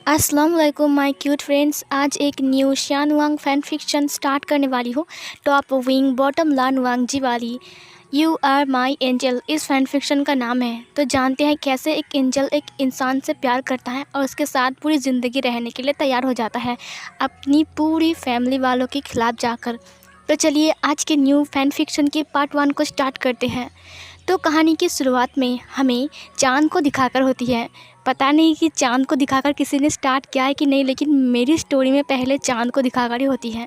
अस्सलाम वालेकुम my cute friends. आज एक न्यू शान वांग फैन फिक्शन स्टार्ट करने वाली हूँ। टॉप विंग बॉटम लान वांग जी वाली यू आर माई एंजल इस फैन फिक्शन का नाम है। तो जानते हैं कैसे एक एंजल एक इंसान से प्यार करता है और उसके साथ पूरी ज़िंदगी रहने के लिए तैयार हो जाता है अपनी पूरी फैमिली वालों के खिलाफ जाकर। तो चलिए आज के न्यू फैन फिक्शन के पार्ट 1 को स्टार्ट करते हैं। तो कहानी की शुरुआत में हमें चाँद को दिखाकर होती है। पता नहीं कि चाँद को दिखाकर किसी ने स्टार्ट किया है कि नहीं, लेकिन मेरी स्टोरी में पहले चाँद को दिखाकर ही होती है।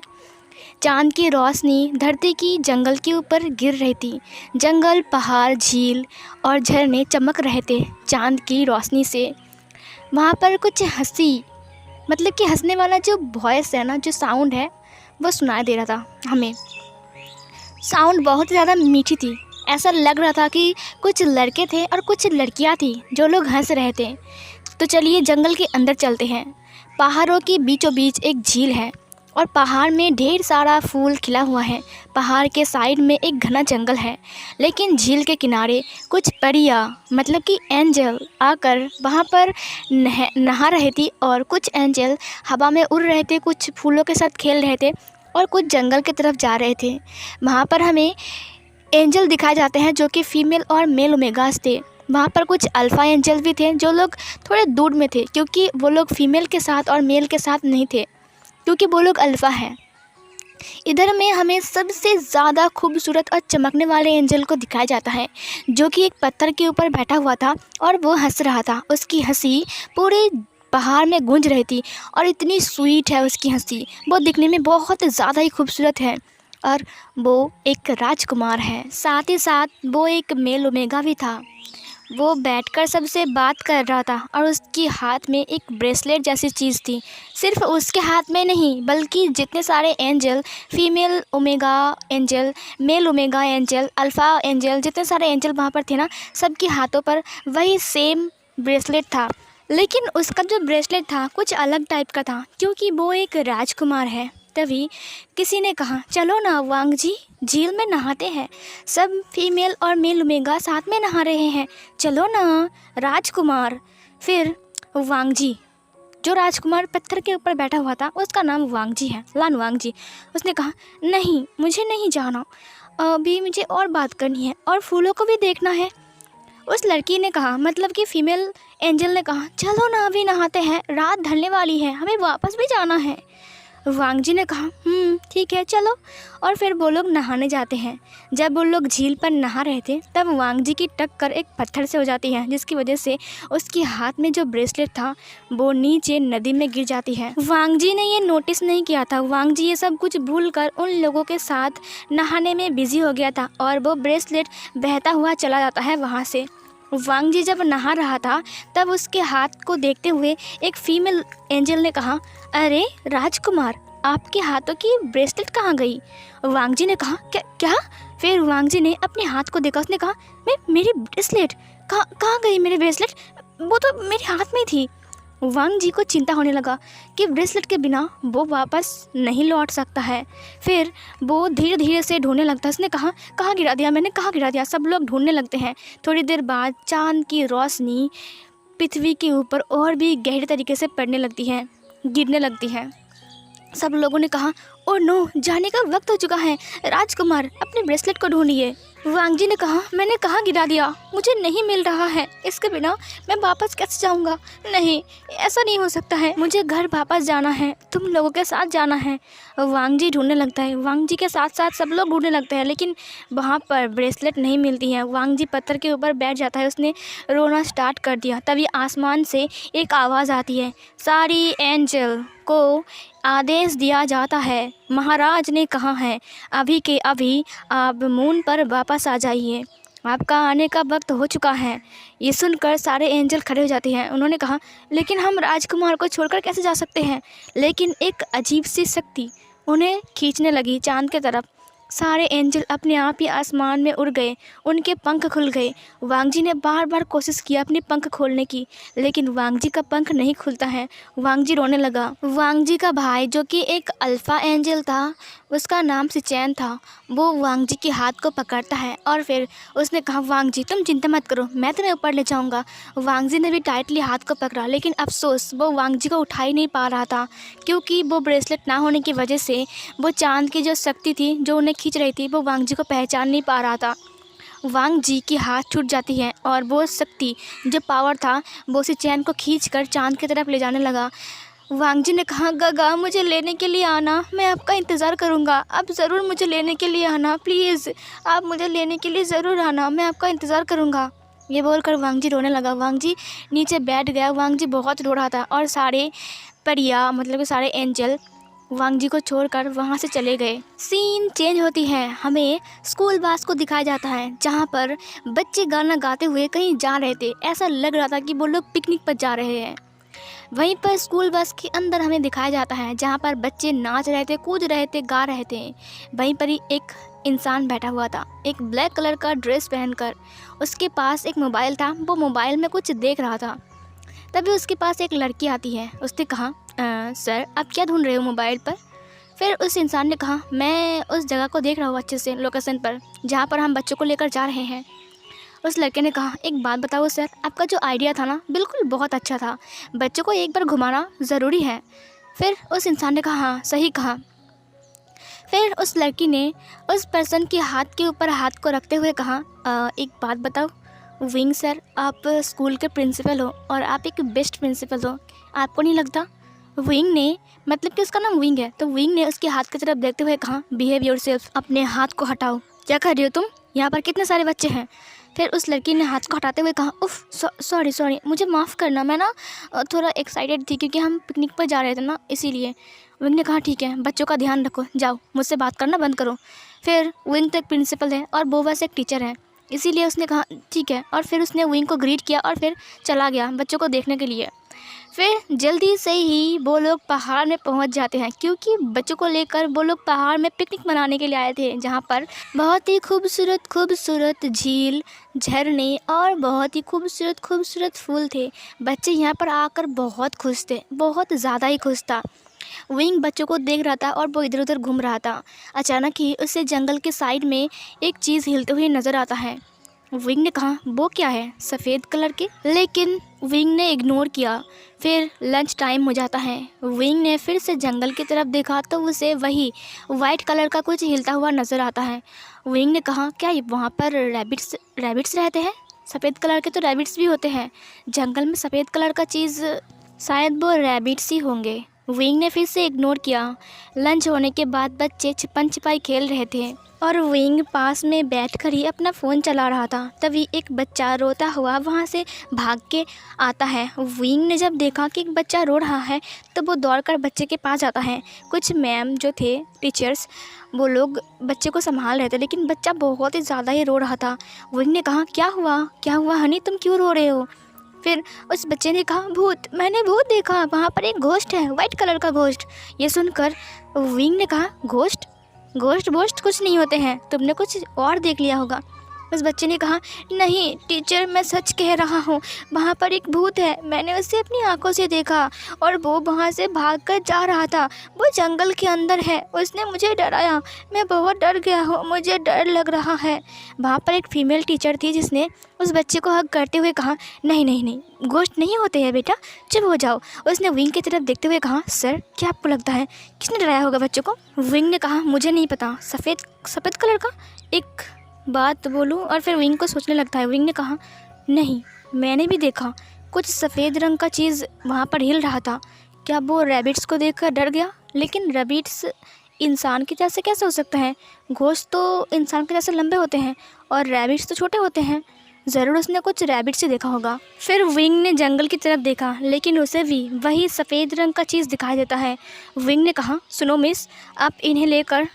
चाँद की रोशनी धरती की जंगल के ऊपर गिर रही थी। जंगल, पहाड़, झील और झरने चमक रहे थे चाँद की रोशनी से। वहाँ पर कुछ हंसी, मतलब कि हंसने वाला जो वॉइस है ना, जो साउंड है वो सुनाई दे रहा था हमें। साउंड बहुत ज़्यादा मीठी थी। ऐसा लग रहा था कि कुछ लड़के थे और कुछ लड़कियां थी जो लोग हंस रहे थे। तो चलिए जंगल के अंदर चलते हैं। पहाड़ों के बीचों बीच एक झील है और पहाड़ में ढेर सारा फूल खिला हुआ है। पहाड़ के साइड में एक घना जंगल है, लेकिन झील के किनारे कुछ परियां, मतलब कि एंजल आकर वहाँ पर नहा रही थी और कुछ एंजल हवा में उड़ रहे थे, कुछ फूलों के साथ खेल रहे थे और कुछ जंगल की तरफ जा रहे थे। वहाँ पर हमें एंजल दिखाए जाते हैं जो कि फ़ीमेल और मेल ओमेगास थे। वहाँ पर कुछ अल्फ़ा एंजल भी थे जो लोग थोड़े दूर में थे, क्योंकि वो लोग फीमेल के साथ और मेल के साथ नहीं थे, क्योंकि वो लोग अल्फ़ा हैं। इधर में हमें सबसे ज़्यादा खूबसूरत और चमकने वाले एंजल को दिखाया जाता है, जो कि एक पत्थर के ऊपर बैठा हुआ था और वो हंस रहा था। उसकी हंसी पूरे पहाड़ में गूंज रही थी और इतनी स्वीट है उसकी हंसी। वो दिखने में बहुत ज़्यादा ही खूबसूरत है और वो एक राजकुमार है। साथ ही साथ वो एक मेल ओमेगा भी था। वो बैठकर सबसे बात कर रहा था और उसके हाथ में एक ब्रेसलेट जैसी चीज़ थी। सिर्फ उसके हाथ में नहीं, बल्कि जितने सारे angel, female omega angel, male omega angel, alpha angel, जितने सारे एंजल वहाँ पर थे ना, सबके हाथों पर वही सेम ब्रेसलेट था। लेकिन उसका जो ब्रेसलेट था कुछ अलग टाइप का था, क्योंकि वो एक राजकुमार है। तभी किसी ने कहा, चलो ना वांग जी, झील में नहाते हैं। सब फीमेल और मेल ओमेगा साथ में नहा रहे हैं, चलो ना राजकुमार। फिर वांग जी, जो राजकुमार पत्थर के ऊपर बैठा हुआ था, उसका नाम वांग जी है, लान वांग जी। उसने कहा, नहीं, मुझे नहीं जाना, अभी मुझे और बात करनी है और फूलों को भी देखना है। उस लड़की ने कहा, मतलब कि फ़ीमेल एंजल ने कहा, चलो ना अभी नहाते हैं, रात ढलने वाली है, हमें वापस भी जाना है। वांग जी ने कहा, ठीक है चलो। और फिर वो लोग नहाने जाते हैं। जब वो लोग झील पर नहा रहे थे, तब वांग जी की टक्कर एक पत्थर से हो जाती है, जिसकी वजह से उसके हाथ में जो ब्रेसलेट था वो नीचे नदी में गिर जाती है। वांग जी ने ये नोटिस नहीं किया था। वांग जी ये सब कुछ भूलकर उन लोगों के साथ नहाने में बिजी हो गया था और वो ब्रेसलेट बहता हुआ चला जाता है वहाँ से। वांग जी जब नहा रहा था, तब उसके हाथ को देखते हुए एक फीमेल एंजल ने कहा, अरे राजकुमार, आपके हाथों की ब्रेसलेट कहाँ गई? वांग जी ने कहा, क्या क्या? फिर वांग जी ने अपने हाथ को देखा। उसने कहा, मेरी ब्रेसलेट कहाँ गई? मेरी ब्रेसलेट, वो तो मेरे हाथ में थी। वांग जी को चिंता होने लगा कि ब्रेसलेट के बिना वो वापस नहीं लौट सकता है। फिर वो धीरे धीरे से ढूंढने लगता है। उसने कहा, कहाँ गिरा दिया मैंने, कहाँ गिरा दिया? सब लोग ढूंढने लगते हैं। थोड़ी देर बाद चाँद की रोशनी पृथ्वी के ऊपर और भी गहरे तरीके से पड़ने लगती है, गिरने लगती है। सब लोगों ने कहा, ओ नो, जाने का वक्त हो चुका है, राजकुमार अपने ब्रेसलेट को ढूंढिए। वांग जी ने कहा, मैंने कहाँ गिरा दिया? मुझे नहीं मिल रहा है, इसके बिना मैं वापस कैसे जाऊँगा? नहीं, ऐसा नहीं हो सकता है, मुझे घर वापस जाना है, तुम लोगों के साथ जाना है। वांग जी ढूंढने लगता है। वांग जी के साथ साथ सब लोग ढूंढने लगते हैं, लेकिन वहाँ पर ब्रेसलेट नहीं मिलती है। वांग जी पत्थर के ऊपर बैठ जाता है। उसने रोना स्टार्ट कर दिया। तभी आसमान से एक आवाज़ आती है, सारी एंजल को आदेश दिया जाता है, महाराज ने कहा है, अभी के अभी आप मून पर वापस आ जाइए, आपका आने का वक्त हो चुका है। ये सुनकर सारे एंजल खड़े हो जाते हैं। उन्होंने कहा, लेकिन हम राजकुमार को छोड़कर कैसे जा सकते हैं? लेकिन एक अजीब सी शक्ति उन्हें खींचने लगी चाँद की तरफ। सारे एंजल अपने आप ही आसमान में उड़ गए, उनके पंख खुल गए। वांग जी ने बार बार कोशिश किया अपने पंख खोलने की, लेकिन वांग जी का पंख नहीं खुलता है। वांग जी रोने लगा। वांग जी का भाई जो कि एक अल्फ़ा एंजल था, उसका नाम सिचैन था, वो वांग जी के हाथ को पकड़ता है और फिर उसने कहा, वांग जी तुम चिंता मत करो, मैं तुम्हें ऊपर ले जाऊंगा। वांग जी ने भी टाइटली हाथ को पकड़ा, लेकिन अफसोस वो वांग जी को उठा ही नहीं पा रहा था, क्योंकि वो ब्रेसलेट ना होने की वजह से वो चांद की जो शक्ति थी जो उन्हें खींच रही थी, वो वांग जी को पहचान नहीं पा रहा था। वांग जी की हाथ छूट जाती है और वो शक्ति जो पावर था वो सिचैन को खींचकर चांद की तरफ ले जाने लगा। वांग जी ने कहा, गगा मुझे लेने के लिए आना, मैं आपका इंतज़ार करूँगा, आप ज़रूर मुझे लेने के लिए आना, प्लीज़ आप मुझे लेने के लिए ज़रूर आना, मैं आपका इंतज़ार करूँगा। ये बोलकर वांग जी रोने लगा। वांग जी नीचे बैठ गया। वांग जी बहुत रो रहा था और सारे परिया मतलब कि सारे एंजल वांग जी को छोड़कर वहाँ से चले गए। सीन चेंज होती है, हमें स्कूल बस को दिखाया जाता है, जहाँ पर बच्चे गाना गाते हुए कहीं जा रहे थे। ऐसा लग रहा था कि वो लोग पिकनिक पर जा रहे हैं। वहीं पर स्कूल बस के अंदर हमें दिखाया जाता है, जहाँ पर बच्चे नाच रहे थे, कूद रहे थे, गा रहे थे। वहीं पर ही एक इंसान बैठा हुआ था, एक ब्लैक कलर का ड्रेस पहनकर। उसके पास एक मोबाइल था, वो मोबाइल में कुछ देख रहा था। तभी उसके पास एक लड़की आती है। उसने कहा, सर आप क्या ढूंढ रहे हो मोबाइल पर? फिर उस इंसान ने कहा, मैं उस जगह को देख रहा हूँ अच्छे से, लोकेशन पर, जहाँ पर हम बच्चों को लेकर जा रहे हैं। उस लड़के ने कहा, एक बात बताओ सर, आपका जो आइडिया था ना, बिल्कुल बहुत अच्छा था, बच्चों को एक बार घुमाना ज़रूरी है। फिर उस इंसान ने कहा, हाँ सही कहा। फिर उस लड़की ने उस पर्सन के हाथ के ऊपर हाथ को रखते हुए कहा, एक बात बताओ विंग सर, आप स्कूल के प्रिंसिपल हो और आप एक बेस्ट प्रिंसिपल हो, आपको नहीं लगता? विंग ने, मतलब कि उसका नाम विंग है, तो विंग ने उसके हाथ की तरफ देखते हुए कहा, बिहेव योरसेल्फ, अपने हाथ को हटाओ। क्या कर रही हो तुम? यहाँ पर कितने सारे बच्चे हैं। फिर उस लड़की ने हाथ को हटाते हुए कहा, उफ सॉरी मुझे माफ़ करना, मैं ना थोड़ा एक्साइटेड थी क्योंकि हम पिकनिक पर जा रहे थे ना, इसीलिए। विंग ने कहा, ठीक है, बच्चों का ध्यान रखो, जाओ मुझसे बात करना बंद करो। फिर विंग तो एक प्रिंसिपल है और वो बस एक टीचर है, इसीलिए उसने कहा ठीक है, और फिर उसने विंग को ग्रीट किया और फिर चला गया बच्चों को देखने के लिए। फिर जल्दी से ही वो लोग पहाड़ में पहुंच जाते हैं, क्योंकि बच्चों को लेकर वो लोग पहाड़ में पिकनिक मनाने के लिए आए थे, जहां पर बहुत ही खूबसूरत खूबसूरत झील, झरने और बहुत ही खूबसूरत खूबसूरत फूल थे। बच्चे यहाँ पर आकर बहुत खुश थे, बहुत ज़्यादा ही खुश था। विंग बच्चों को देख रहा था और वो इधर उधर घूम रहा था। अचानक ही उसे जंगल के साइड में एक चीज़ हिलते हुए नज़र आता है। विंग ने कहा, वो क्या है, सफ़ेद कलर की? लेकिन विंग ने इग्नोर किया। फिर लंच टाइम हो जाता है। विंग ने फिर से जंगल की तरफ देखा तो उसे वही वाइट कलर का कुछ हिलता हुआ नज़र आता है। विंग ने कहा, क्या वहाँ पर रैबिट्स रहते हैं? सफ़ेद कलर के तो रैबिट्स भी होते हैं, जंगल में सफ़ेद कलर का चीज़, शायद वो रैबिट्स ही होंगे। विंग ने फिर से इग्नोर किया। लंच होने के बाद बच्चे छिपन छिपाई खेल रहे थे और विंग पास में बैठकर ही अपना फ़ोन चला रहा था। तभी एक बच्चा रोता हुआ वहाँ से भाग के आता है। विंग ने जब देखा कि एक बच्चा रो रहा है तो वो दौड़कर बच्चे के पास जाता है। कुछ मैम जो थे टीचर्स, वो लोग बच्चे को संभाल रहे थे, लेकिन बच्चा बहुत ही ज़्यादा ही रो रहा था। विंग ने कहा, क्या हुआ हनी, तुम क्यों रो रहे हो? फिर उस बच्चे ने कहा, भूत, मैंने भूत देखा, वहाँ पर एक घोस्ट है, वाइट कलर का घोस्ट। ये सुनकर विंग ने कहा, घोस्ट वोस्ट कुछ नहीं होते हैं, तुमने कुछ और देख लिया होगा। उस बच्चे ने कहा, नहीं टीचर, मैं सच कह रहा हूँ, वहाँ पर एक भूत है, मैंने उसे अपनी आंखों से देखा और वो वहाँ से भागकर जा रहा था, वो जंगल के अंदर है, उसने मुझे डराया, मैं बहुत डर गया हूँ, मुझे डर लग रहा है। वहाँ पर एक फीमेल टीचर थी जिसने उस बच्चे को हग करते हुए कहा, नहीं, घोस्ट नहीं होते हैं बेटा, चुप हो जाओ। उसने विंग की तरफ देखते हुए कहा, सर क्या आपको लगता है किसने डराया होगा बच्चों को? विंग ने कहा, मुझे नहीं पता, सफ़ेद कलर का एक बात बोलूं? और फिर विंग को सोचने लगता है। विंग ने कहा, नहीं, मैंने भी देखा, कुछ सफ़ेद रंग का चीज़ वहाँ पर हिल रहा था, क्या वो रैबिट्स को देखकर डर गया? लेकिन रैबिट्स इंसान की जैसे कैसे हो सकता है? घोस्ट तो इंसान के जैसे लंबे होते हैं और रैबिट्स तो छोटे होते हैं, ज़रूर उसने कुछ रैबिट्स ही देखा होगा। फिर विंग ने जंगल की तरफ देखा, लेकिन उसे भी वही सफ़ेद रंग का चीज़ दिखाई देता है। विंग ने कहा, सुनो मिस, आप इन्हें लेकर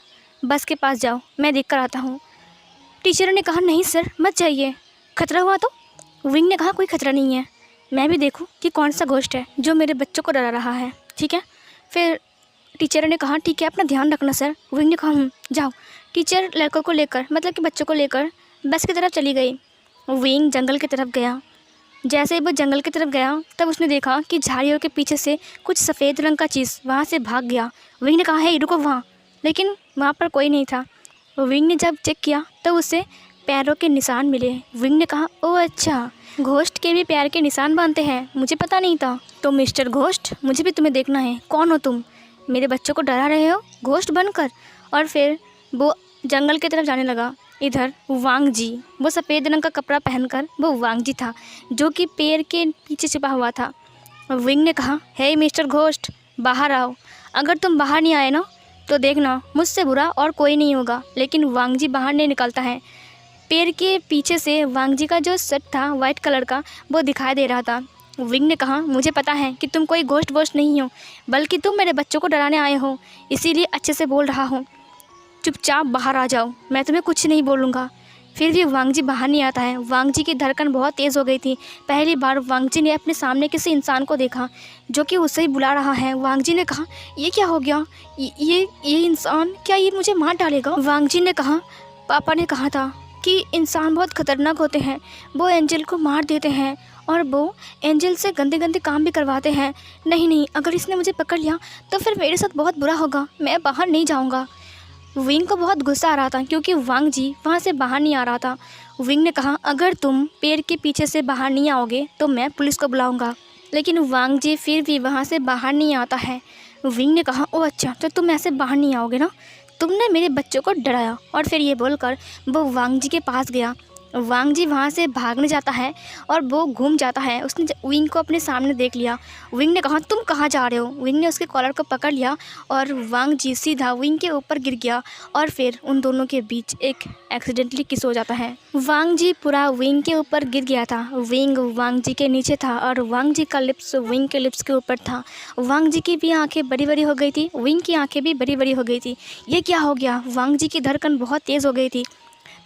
बस के पास जाओ, मैं देख कर आता हूँ। टीचर ने कहा, नहीं सर, मत जाइए, खतरा हुआ तो? विंग ने कहा, कोई खतरा नहीं है, मैं भी देखूं कि कौन सा घोस्ट है जो मेरे बच्चों को डरा रहा है, ठीक है? फिर टीचर ने कहा, ठीक है, अपना ध्यान रखना सर। विंग ने कहा, जाओ। टीचर लड़कों को लेकर मतलब कि बच्चों को लेकर बस की तरफ चली गई। विंग जंगल की तरफ गया। जैसे ही वो जंगल की तरफ गया तब उसने देखा कि झाड़ियों के पीछे से कुछ सफ़ेद रंग का चीज़ वहाँ से भाग गया। विंग ने कहा, हे रुको वहाँ, लेकिन वहाँ पर कोई नहीं था। विंग ने जब चेक किया तो उसे पैरों के निशान मिले। विंग ने कहा, ओह अच्छा, घोस्ट के भी पैर के निशान बांधते हैं, मुझे पता नहीं था। तो मिस्टर घोस्ट, मुझे भी तुम्हें देखना है, कौन हो तुम? मेरे बच्चों को डरा रहे हो घोस्ट बनकर? और फिर वो जंगल की तरफ जाने लगा। इधर वांग जी, वो सफ़ेद रंग का कपड़ा पहनकर वो वांग जी था जो कि पेड़ के पीछे छिपा हुआ था। विंग ने कहा, हे मिस्टर घोस्ट, बाहर आओ। अगर तुम बाहर नहीं आए ना तो देखना मुझसे बुरा और कोई नहीं होगा। लेकिन वांग जी बाहर नहीं निकलता है। पेड़ के पीछे से वांग जी का जो शर्ट था वाइट कलर का वो दिखाई दे रहा था। विंग ने कहा, मुझे पता है कि तुम कोई घोस्ट वोस्ट नहीं हो, बल्कि तुम मेरे बच्चों को डराने आए हो, इसीलिए अच्छे से बोल रहा हूँ। चुपचाप बाहर आ जाओ, मैं तुम्हें कुछ नहीं बोलूँगा। फिर भी वांग जी बाहर नहीं आता है। वांग जी की धड़कन बहुत तेज़ हो गई थी। पहली बार वांग जी ने अपने सामने किसी इंसान को देखा जो कि उसे ही बुला रहा है। वांग जी ने कहा, ये क्या हो गया? ये इंसान, क्या ये मुझे मार डालेगा? वांग जी ने कहा, पापा ने कहा था कि इंसान बहुत खतरनाक होते हैं, वो एंजल को मार देते हैं और वो एंजल से गंदे गंदे काम भी करवाते हैं। नहीं, अगर इसने मुझे पकड़ लिया तो फिर मेरे साथ बहुत बुरा होगा, मैं बाहर नहीं जाऊँगा। विंग को बहुत गुस्सा आ रहा था क्योंकि वांग जी वहाँ से बाहर नहीं आ रहा था। विंग ने कहा, अगर तुम पेड़ के पीछे से बाहर नहीं आओगे तो मैं पुलिस को बुलाऊंगा। लेकिन वांग जी फिर भी वहाँ से बाहर नहीं आता है। विंग ने कहा, ओह अच्छा, तो तुम ऐसे बाहर नहीं आओगे ना? तुमने मेरे बच्चों को डराया। और फिर ये बोलकर वो वांग जी के पास गया। वांग जी वहाँ से भागने जाता है और वो घूम जाता है। उसने विंग को अपने सामने देख लिया। विंग ने कहा, तुम कहाँ जा रहे हो? विंग ने उसके कॉलर को पकड़ लिया और वांग जी सीधा विंग के ऊपर गिर गया और फिर उन दोनों के बीच एक एक्सीडेंटली किस हो जाता है। वांग जी पूरा विंग के ऊपर गिर गया था। विंग वांग जी के नीचे था और वांग जी का लिप्स विंग के लिप्स के ऊपर था। वांग जी की भी आंखें बड़ी बड़ी हो गई थी, विंग की आंखें भी बड़ी बड़ी हो गई थी। ये क्या हो गया? वांग जी की धड़कन बहुत तेज़ हो गई थी।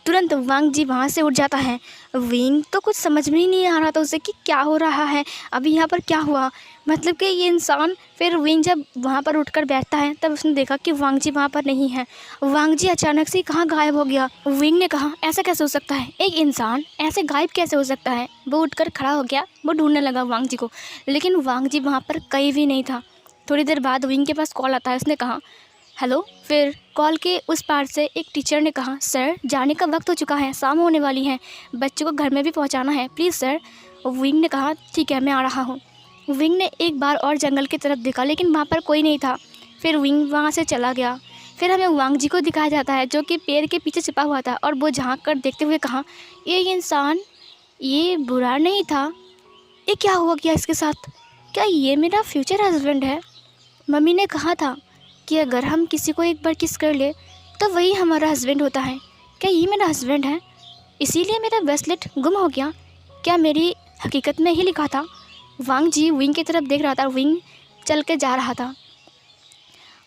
तुरंत वांग जी वहाँ से उठ जाता है। विंग तो कुछ समझ में ही नहीं आ रहा था उसे कि क्या हो रहा है, अभी यहाँ पर क्या हुआ, मतलब कि ये इंसान। फिर विंग जब वहाँ पर उठकर बैठता है तब उसने देखा कि वांग जी वहाँ पर नहीं है। वांग जी अचानक से कहाँ गायब हो गया। विंग ने कहा, ऐसा कैसे हो सकता है, एक इंसान ऐसे गायब कैसे हो सकता है? वो उठकर खड़ा हो गया, वो ढूंढने लगा वांग जी को, लेकिन वांग जी वहाँ पर कहीं भी नहीं था। थोड़ी देर बाद विंग के पास कॉल आता है। उसने कहा, हेलो। फिर कॉल के उस पार से एक टीचर ने कहा, सर जाने का वक्त हो चुका है, शाम होने वाली है, बच्चों को घर में भी पहुंचाना है, प्लीज़ सर। विंग ने कहा, ठीक है, मैं आ रहा हूं। विंग ने एक बार और जंगल की तरफ देखा लेकिन वहाँ पर कोई नहीं था। फिर विंग वहाँ से चला गया। फिर हमें वांग जी को दिखाया जाता है जो कि पेड़ के पीछे छिपा हुआ था और वो झाँक कर देखते हुए कहा, ये इंसान ये बुरा नहीं था, ये क्या हुआ गया इसके साथ? क्या ये मेरा फ्यूचर हस्बैंड है? मम्मी ने कहा था कि अगर हम किसी को एक बार किस कर ले तो वही हमारा हस्बैंड होता है। क्या ये मेरा हस्बैंड है? इसीलिए मेरा ब्रेसलेट गुम हो गया, क्या मेरी हकीकत में ही लिखा था? वांग जी विंग की तरफ देख रहा था, विंग चल के जा रहा था।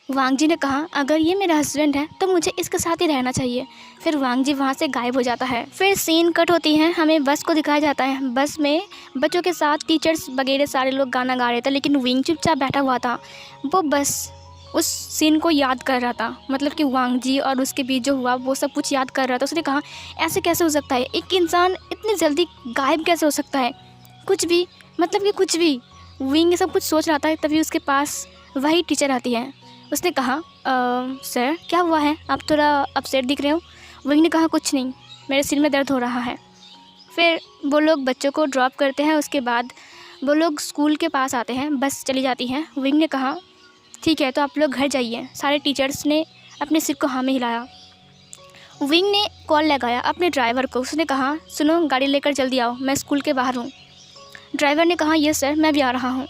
वांग जी ने कहा, अगर ये मेरा हस्बैंड है तो मुझे इसके साथ ही रहना चाहिए। फिर वांग जी वहाँ से गायब हो जाता है। फिर सीन कट होती है, हमें बस को दिखाया जाता है। बस में बच्चों के साथ टीचर्स वगैरह सारे लोग गाना गा रहे थे, लेकिन विंग चुपचाप बैठा हुआ था। वो बस उस सीन को याद कर रहा था, मतलब कि वांग जी और उसके बीच जो हुआ वो सब कुछ याद कर रहा था। उसने कहा, ऐसे कैसे हो सकता है, एक इंसान इतनी जल्दी गायब कैसे हो सकता है? कुछ भी, मतलब कि कुछ भी। विंग ये सब कुछ सोच रहा था, तभी उसके पास वही टीचर आती है। उसने कहा, सर क्या हुआ है, आप थोड़ा अपसेट दिख रहे हो? विंग ने कहा, कुछ नहीं, मेरे सिर में दर्द हो रहा है। फिर वो लोग बच्चों को ड्रॉप करते हैं। उसके बाद वो लोग स्कूल के पास आते हैं, बस चली जाती है। विंग ने कहा, ठीक है तो आप लोग घर जाइए। सारे टीचर्स ने अपने सिर को हाँ में हिलाया। विंग ने कॉल लगाया अपने ड्राइवर को। उसने कहा, सुनो गाड़ी लेकर जल्दी आओ, मैं स्कूल के बाहर हूँ। ड्राइवर ने कहा, यस सर, मैं भी आ रहा हूँ।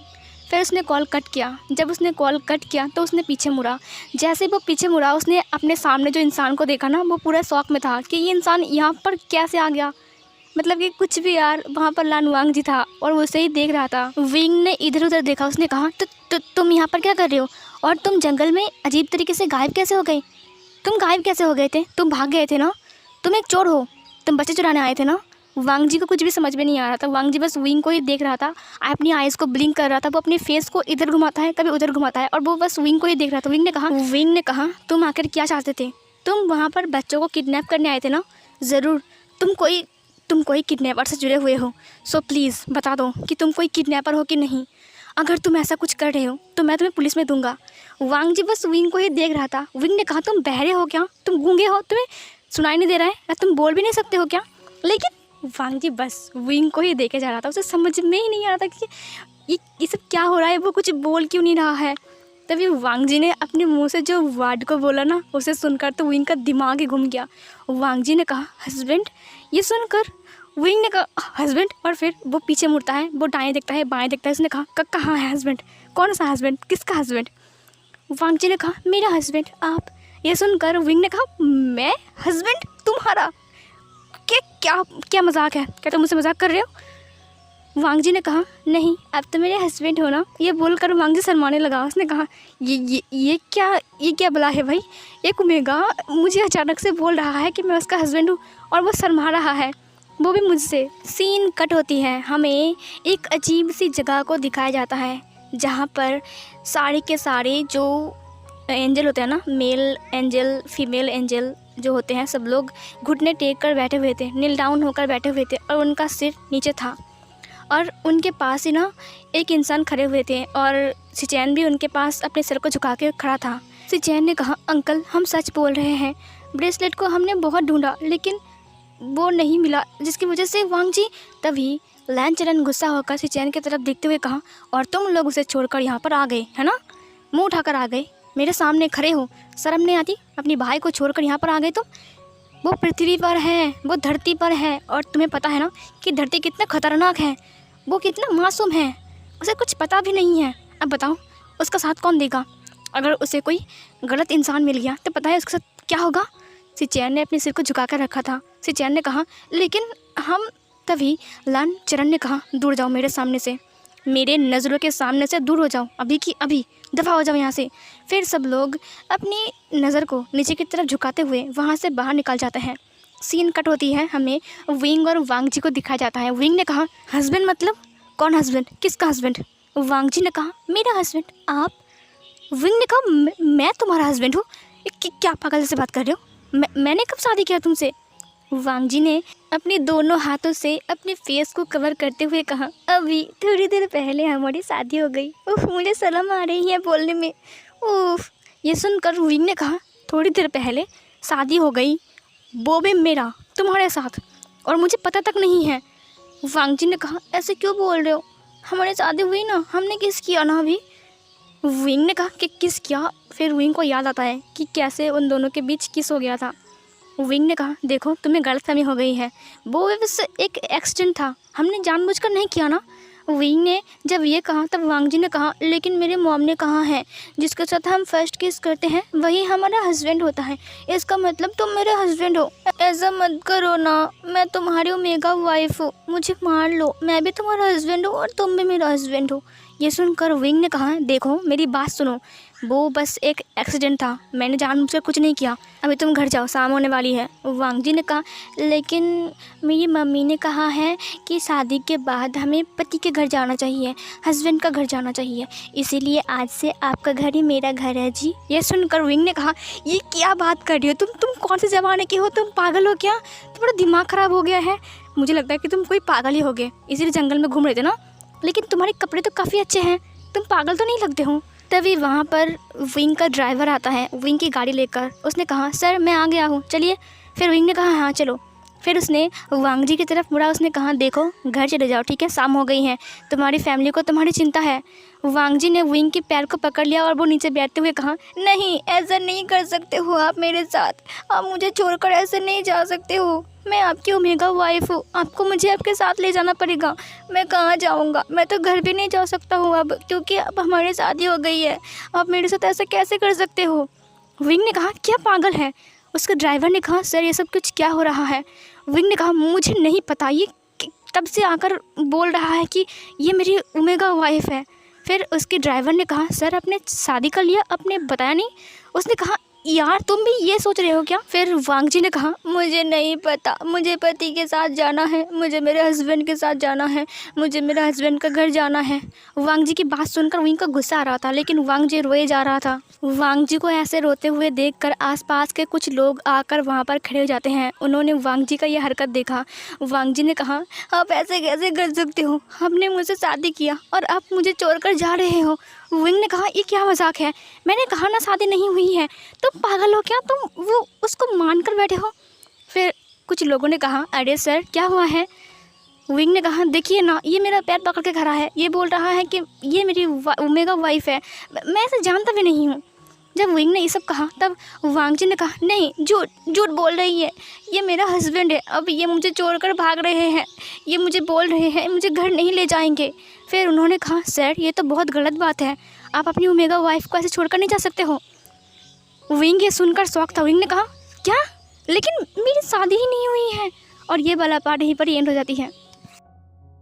फिर उसने कॉल कट किया। जब उसने कॉल कट किया तो उसने पीछे मुड़ा। जैसे वो पीछे मुड़ा उसने अपने सामने जो इंसान को देखा ना, वो पूरा शौक में था कि ये इंसान यहाँ पर कैसे आ गया, मतलब कि कुछ भी यार। वहाँ पर लान वांग जी था और वो उसे ही देख रहा था। विंग ने इधर उधर देखा। उसने कहा, तुम यहाँ पर क्या कर रहे हो और तुम जंगल में अजीब तरीके से गायब कैसे हो गए? तुम गायब कैसे हो गए थे? तुम भाग गए थे ना, तुम एक चोर हो, तुम बच्चे चुराने आए थे ना। वांग जी को कुछ भी समझ में नहीं आ रहा था। वांग जी बस विंग को ही देख रहा था, अपनी आइज़ को ब्लिंक कर रहा था। वो अपने फेस को इधर घुमाता है, कभी उधर घुमाता है और वो बस विंग को ही देख रहा था। विंग ने कहा, तुम आखिर क्या चाहते थे? तुम वहाँ पर बच्चों को किडनैप करने आए थे ना? ज़रूर तुम कोई किडनैपर से जुड़े हुए हो। सो प्लीज़ बता दो कि तुम कोई किडनैपर हो कि नहीं। अगर तुम ऐसा कुछ कर रहे हो तो मैं तुम्हें पुलिस में दूंगा। वांग जी बस विंग को ही देख रहा था। विंग ने कहा, तुम बहरे हो क्या? तुम गूंगे हो? तुम्हें सुनाई नहीं दे रहा है या तुम बोल भी नहीं सकते हो क्या? लेकिन वांग जी बस विंग को ही देखे जा रहा था। उसे समझ में ही नहीं आ रहा था कि ये सब क्या हो रहा है। वो कुछ बोल क्यों नहीं रहा है। तभी वांग जी ने अपने मुंह से जो वर्ड को बोला ना, उसे सुनकर तो विंग का दिमाग ही घूम गया। वांग जी ने कहा, हस्बैंड। ये सुनकर विंग ने कहा, हस्बैंड। और फिर वो पीछे मुड़ता है, वो दाएं देखता है, बाएं देखता है। उसने कहा, कहाँ है हस्बैंड? कौन सा हस्बैंड? किसका हस्बैंड? वांग जी ने कहा, मेरा हस्बैंड। आप? ये सुनकर विंग ने कहा, मैं हस्बैंड तुम्हारा? क्या क्या क्या मजाक है? क्या तुम मुझसे मजाक कर रहे हो? वांग जी ने कहा, नहीं, आप तो मेरे हस्बैंड हो ना। ये बोलकर वांग जी शर्माने लगा। उसने कहा, ये क्या बला है भाई? एक ओमेगा मुझे अचानक से बोल रहा है कि मैं उसका हस्बैंड हूँ और वो शर्मा रहा है, वो भी मुझसे। सीन कट होती है। हमें एक अजीब सी जगह को दिखाया जाता है जहाँ पर सारे के सारे जो एंजल होते हैं ना, मेल एंजल, फीमेल एंजल जो होते हैं, सब लोग घुटने टेक कर बैठे हुए थे, नील डाउन होकर बैठे हुए थे और उनका सिर नीचे था। और उनके पास ही ना एक इंसान खड़े हुए थे और सिचैन भी उनके पास अपने सिर को झुका के खड़ा था। सिचैन ने कहा, अंकल हम सच बोल रहे हैं। ब्रेसलेट को हमने बहुत ढूंढा लेकिन वो नहीं मिला, जिसकी वजह से वांग जी। तभी लैनचरण गुस्सा होकर सिचैन की तरफ देखते हुए कहा, और तुम लोग उसे छोड़कर यहाँ पर आ गए है ना? मुँह उठाकर आ गए, मेरे सामने खड़े हो, शर्म नहीं आती? अपनी भाई को छोड़कर यहाँ पर आ गए तुम। वो पृथ्वी पर है, वो धरती पर है और तुम्हें पता है ना कि धरती कितना खतरनाक है, वो कितना मासूम है, उसे कुछ पता भी नहीं है। अब बताओ उसका साथ कौन देगा? अगर उसे कोई गलत इंसान मिल गया तो पता है उसके साथ क्या होगा? सिचैन ने अपने सिर को झुका कर रखा था। सिचैन ने कहा, लेकिन हम। तभी लैनचरण ने कहा, दूर जाओ मेरे सामने से, मेरे नज़रों के सामने से दूर हो जाओ, अभी की अभी दफ़ा हो जाओ यहाँ से। फिर सब लोग अपनी नज़र को नीचे की तरफ झुकाते हुए वहाँ से बाहर निकल जाते हैं। सीन कट होती है। हमें विंग और वांग जी को दिखाया जाता है। विंग ने कहा, हस्बैंड मतलब? कौन हस्बैंड? किसका हस्बैंड? वांग जी ने कहा, मेरा हस्बैंड। आप? विंग ने कहा, मैं तुम्हारा हस्बैंड हूँ? क्या पागल जैसे बात कर रहे हो? मैंने कब शादी किया तुमसे? वांग जी ने अपने दोनों हाथों से अपने फेस को कवर करते हुए कहा, अभी थोड़ी देर पहले हमारी शादी हो गई। उफ, मुझे शर्म आ रही है बोलने में। उफ। ये सुनकर विंग ने कहा, थोड़ी देर पहले शादी हो गई, वो भी मेरा तुम्हारे साथ, और मुझे पता तक नहीं है। वांग जी ने कहा, ऐसे क्यों बोल रहे हो? हमारी शादी हुई ना, हमने किस किया ना अभी? विंग ने कहा कि किस किया? फिर विंग को याद आता है कि कैसे उन दोनों के बीच किस हो गया था। विंग ने कहा, देखो तुम्हें गलतफहमी हो गई है, वो बस एक एक्सीडेंट था, हमने जानबूझकर नहीं किया ना। विंग ने जब ये कहा तब वांग जी ने कहा, लेकिन मेरे मॉम ने कहा है जिसके साथ हम फर्स्ट किस करते हैं वही हमारा हस्बैंड होता है, इसका मतलब तुम मेरे हस्बैंड हो। ऐसा मत करो ना, मैं तुम्हारी ओमेगा वाइफ हूँ, मुझे मार लो, मैं भी तुम्हारा हस्बैंड हूँ और तुम भी मेरा हस्बैंड हो। ये सुनकर विंग ने कहा, देखो मेरी बात सुनो, वो बस एक एक्सीडेंट था, मैंने जानबूझकर कुछ नहीं किया, अभी तुम घर जाओ, शाम होने वाली है। वांग जी ने कहा, लेकिन मेरी मम्मी ने कहा है कि शादी के बाद हमें पति के घर जाना चाहिए, हस्बैंड का घर जाना चाहिए, इसीलिए आज से आपका घर ही मेरा घर है जी। ये सुनकर विंग ने कहा, ये क्या बात कर रही हो तुम कौन से ज़माने के हो? तुम पागल हो क्या? तुम्हारा दिमाग ख़राब हो गया है? मुझे लगता है कि तुम कोई पागल ही हो गए, इसीलिए जंगल में घूम रहे थे ना। लेकिन तुम्हारे कपड़े तो काफ़ी अच्छे हैं, तुम पागल तो नहीं लगते हो। तभी वहाँ पर विंग का ड्राइवर आता है विंग की गाड़ी लेकर। उसने कहा, सर मैं आ गया हूँ, चलिए। फिर विंग ने कहा, हाँ चलो। फिर उसने वांग जी की तरफ मुड़ा, उसने कहा, देखो घर चले जाओ, ठीक है, शाम हो गई है, तुम्हारी फैमिली को तुम्हारी चिंता है। वांग जी ने विंग के पैर को पकड़ लिया और वो नीचे बैठते हुए कहा, नहीं ऐसा नहीं कर सकते हो आप मेरे साथ, आप मुझे छोड़कर ऐसे नहीं जा सकते हो, मैं आपकी ओमेगा वाइफ हूँ, आपको मुझे आपके साथ ले जाना पड़ेगा। मैं कहाँ जाऊँगा? मैं तो घर भी नहीं जा सकता हूँ अब, क्योंकि अब हमारी शादी हो गई है, आप मेरे साथ ऐसा कैसे कर सकते हो? विंग ने कहा, क्या पागल है? उसका ड्राइवर ने कहा, सर ये सब कुछ क्या हो रहा है? विंग ने कहा, मुझे नहीं पता, ये तब से आकर बोल रहा है कि ये मेरी ओमेगा वाइफ है। फिर उसके ड्राइवर ने कहा, सर आपने शादी कर लिया, आपने बताया नहीं? उसने कहा, यार तुम भी ये सोच रहे हो क्या? फिर वांग जी ने कहा मुझे नहीं पता, मुझे पति के साथ जाना है, मुझे मेरे हस्बैंड के साथ जाना है, मुझे मेरे हस्बैंड का घर जाना है। वांग जी की बात सुनकर विंग को गुस्सा आ रहा था, लेकिन वांग जी रोए जा रहा था। वांग जी को ऐसे रोते हुए देखकर आसपास के कुछ लोग आकर वहाँ पर खड़े हो जाते हैं। उन्होंने वांग जी का यह हरकत देखा। वांग जी ने कहा आप ऐसे कैसे कर सकते हो? आपने मुझसे शादी किया और आप मुझे छोड़कर जा रहे हो। विंग ने कहा ये क्या मजाक है? मैंने कहा ना शादी नहीं हुई है। तुम पागल हो क्या? तुम वो उसको मान कर बैठे हो। फिर कुछ लोगों ने कहा अरे सर क्या हुआ है? विंग ने कहा देखिए ना, ये मेरा पैर पकड़ के खड़ा है, ये बोल रहा है कि ये मेरी ओमेगा वाइफ है, मैं इसे जानता भी नहीं हूँ। जब विंग ने ये सब कहा तब वांग जी ने कहा नहीं, झूठ झूठ बोल रही है, ये मेरा हस्बैंड है, अब ये मुझे छोड़कर भाग रहे हैं, ये मुझे बोल रहे हैं मुझे घर नहीं ले जाएंगे। फिर उन्होंने कहा सर ये तो बहुत गलत बात है, आप अपनी ओमेगा वाइफ को ऐसे छोड़कर नहीं जा सकते हो। विंग ये सुनकर शौक था। विंग ने कहा क्या? लेकिन मेरी शादी ही नहीं हुई है। और ये वाला पार्ट यहीं पर एंड हो जाती है।